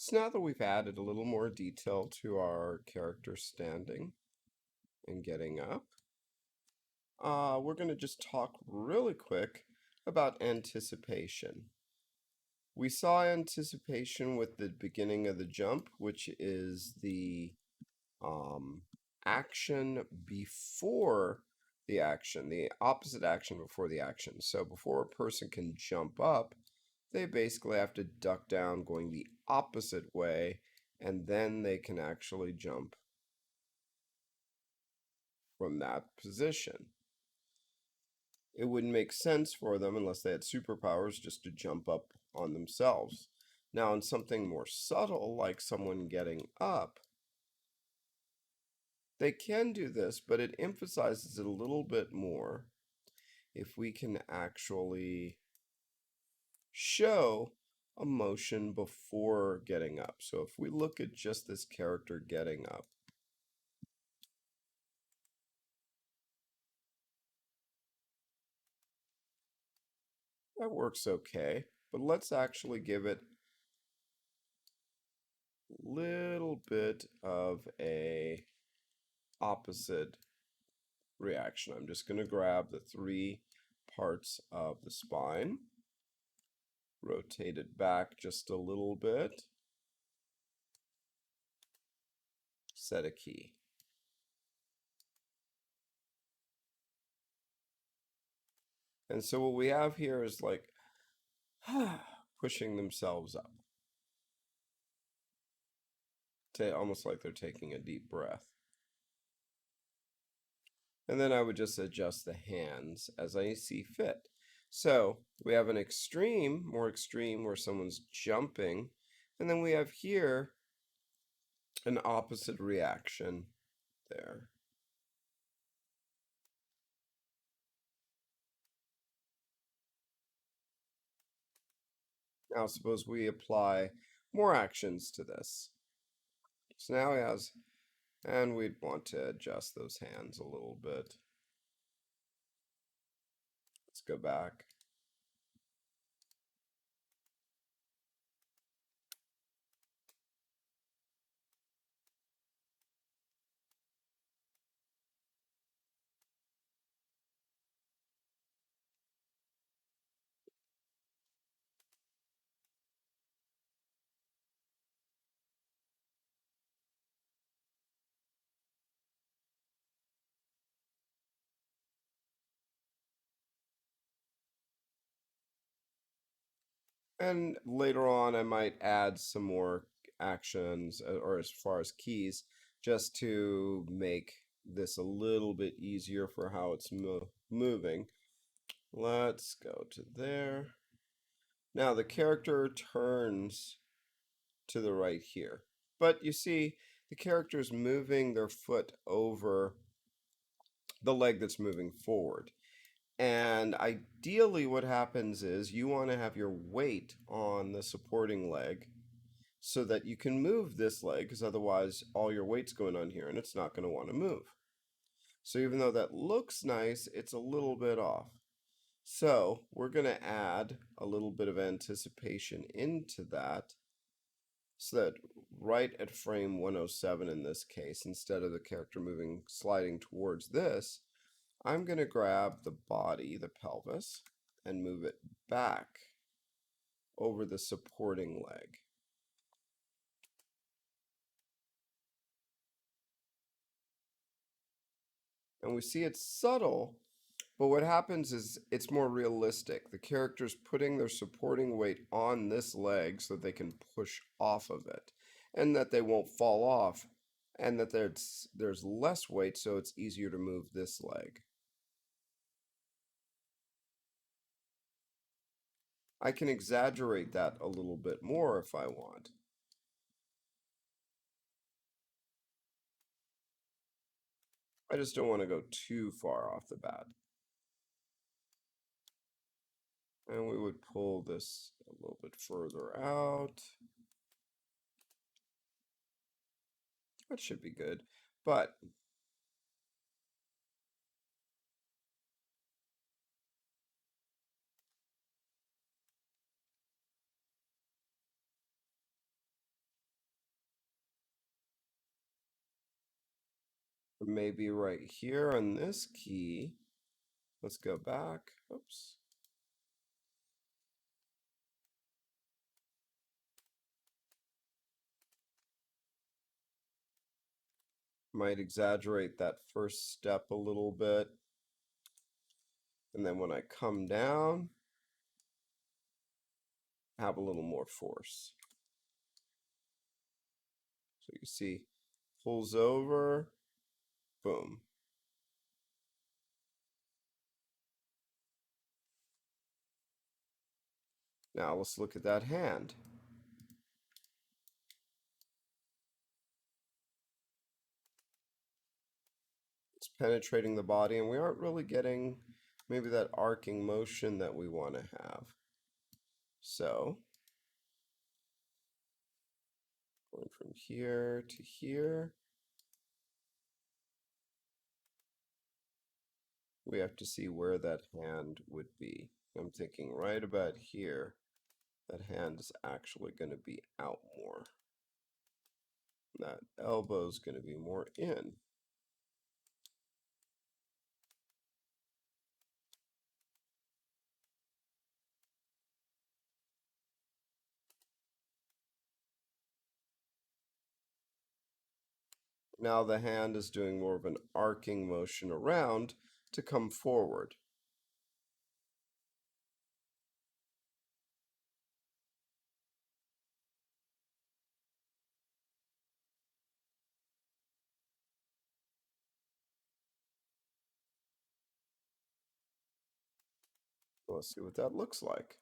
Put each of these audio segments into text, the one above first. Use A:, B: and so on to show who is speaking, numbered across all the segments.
A: So now that we've added a little more detail to our character standing and getting up, we're going to just talk really quick about anticipation. We saw anticipation with the beginning of the jump, which is the action before the action, the opposite action before the action. So before a person can jump up, they basically have to duck down going the opposite way, and then they can actually jump from that position. It wouldn't make sense for them unless they had superpowers just to jump up on themselves. Now, in something more subtle, like someone getting up, they can do this, but it emphasizes it a little bit more if we can actually show a motion before getting up. So if we look at just this character getting up, that works okay, but let's actually give it a little bit of a opposite reaction. I'm just going to grab the three parts of the spine, rotate it back just a little bit, set a key. And so what we have here is like pushing themselves up, almost like they're taking a deep breath. And then I would just adjust the hands as I see fit. So we have an extreme, more extreme, where someone's jumping, and then we have here an opposite reaction there. Now suppose we apply more actions to this. So now he has, and we'd want to adjust those hands a little bit. Let's go back. And later on, I might add some more actions, or as far as keys, just to make this a little bit easier for how it's moving. Let's go to there. Now the character turns to the right here. But you see, the character is moving their foot over the leg that's moving forward. And ideally, what happens is you want to have your weight on the supporting leg so that you can move this leg, because otherwise all your weight's going on here and it's not going to want to move. So even though that looks nice, it's a little bit off. So we're going to add a little bit of anticipation into that so that right at frame 107 in this case, instead of the character sliding towards this, I'm going to grab the body, the pelvis, and move it back over the supporting leg. And we see it's subtle, but what happens is it's more realistic. The character's putting their supporting weight on this leg so that they can push off of it and that they won't fall off, and that there's less weight so it's easier to move this leg. I can exaggerate that a little bit more if I want. I just don't want to go too far off the bat. And we would pull this a little bit further out. That should be good. But maybe right here on this key. Let's go back. Oops. Might exaggerate that first step a little bit. And then when I come down, have a little more force. So you see, pulls over, boom. Now let's look at that hand. It's penetrating the body, and we aren't really getting maybe that arcing motion that we want to have. So, going from here to here, we have to see where that hand would be. I'm thinking right about here, that hand is actually going to be out more. That elbow is going to be more in. Now the hand is doing more of an arcing motion around to come forward. Let's see what that looks like.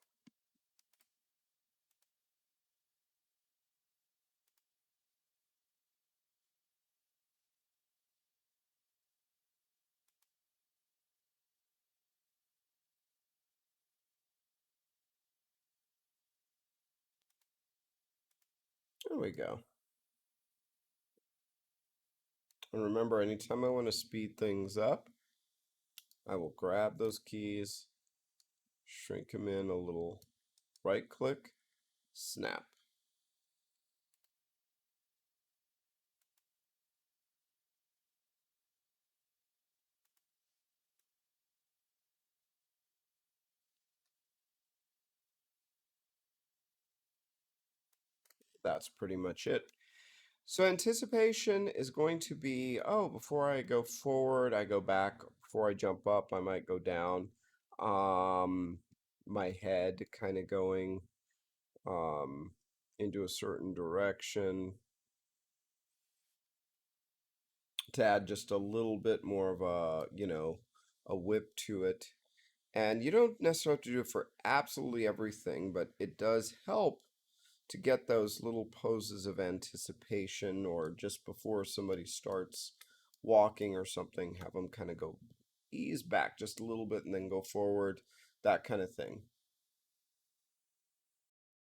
A: There we go. And remember, anytime I want to speed things up, I will grab those keys, shrink them in a little, right click, snap. That's pretty much it. So anticipation is going to be, oh, before I go forward, I go back. Before I jump up, I might go down. My head kind of going um, into a certain direction to add just a little bit more of a, a whip to it. And you don't necessarily have to do it for absolutely everything, but it does help to get those little poses of anticipation, or just before somebody starts walking or something, have them kind of go ease back just a little bit and then go forward, that kind of thing.